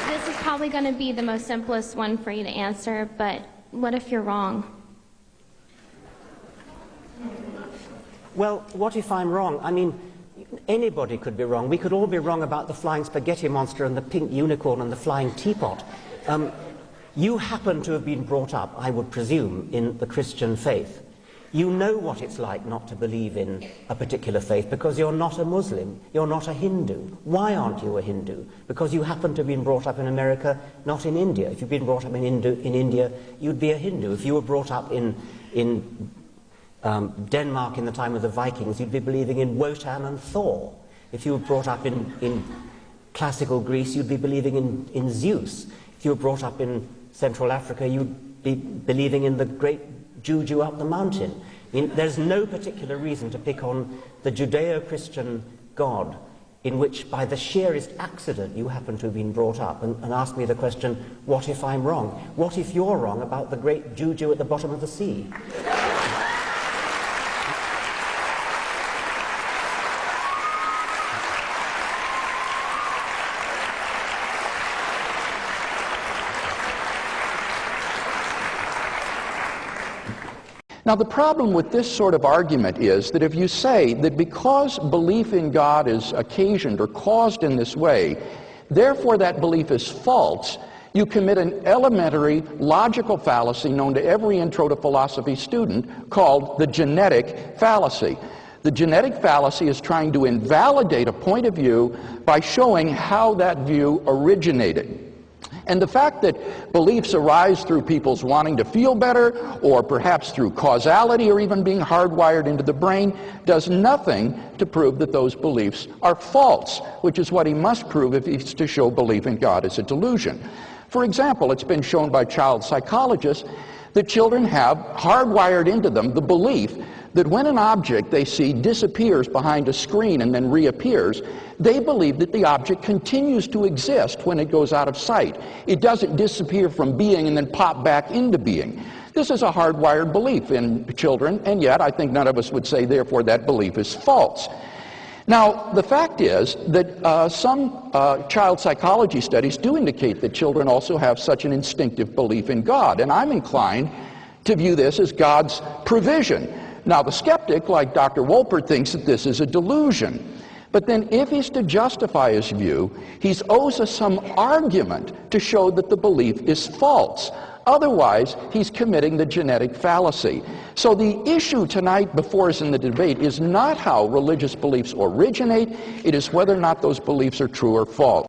This is probably going to be the most simplest one for you to answer, but what if you're wrong? Well, what if I'm wrong? I mean, anybody could be wrong. We could all be wrong about the flying spaghetti monster and the pink unicorn and the flying teapot. You happen to have been brought up, I would presume, in the Christian faith. You know what it's like not to believe in a particular faith because you're not a Muslim, you're not a Hindu. Why aren't you a Hindu? Because you happen to have been brought up in America, not in India. If you'd been brought up in India, you'd be a Hindu. If you were brought up in Denmark in the time of the Vikings, you'd be believing in Wotan and Thor. If you were brought up in classical Greece, you'd be believing in Zeus. If you were brought up in Central Africa, you'd be believing in the great Juju up the mountain. I mean, there's no particular reason to pick on the Judeo-Christian God in which, by the sheerest accident, you happen to have been brought up, and ask me the question, what if I'm wrong? What if you're wrong about the great Juju at the bottom of the sea? Now, the problem with this sort of argument is that if you say that because belief in God is occasioned or caused in this way, therefore that belief is false, you commit an elementary logical fallacy known to every intro to philosophy student called the genetic fallacy. The genetic fallacy is trying to invalidate a point of view by showing how that view originated. And the fact that beliefs arise through people's wanting to feel better, or perhaps through causality, or even being hardwired into the brain, does nothing to prove that those beliefs are false, which is what he must prove if he's to show belief in God is a delusion. For example, it's been shown by child psychologists that children have hardwired into them the belief that when an object they see disappears behind a screen and then reappears, they believe that the object continues to exist when it goes out of sight. It doesn't disappear from being and then pop back into being. This is a hardwired belief in children, and yet I think none of us would say, therefore, that belief is false. Now, the fact is that some child psychology studies do indicate that children also have such an instinctive belief in God, and I'm inclined to view this as God's provision. Now, the skeptic, like Dr. Wolpert, thinks that this is a delusion. But then if he's to justify his view, he owes us some argument to show that the belief is false. Otherwise, he's committing the genetic fallacy. So the issue tonight before us in the debate is not how religious beliefs originate, it is whether or not those beliefs are true or false.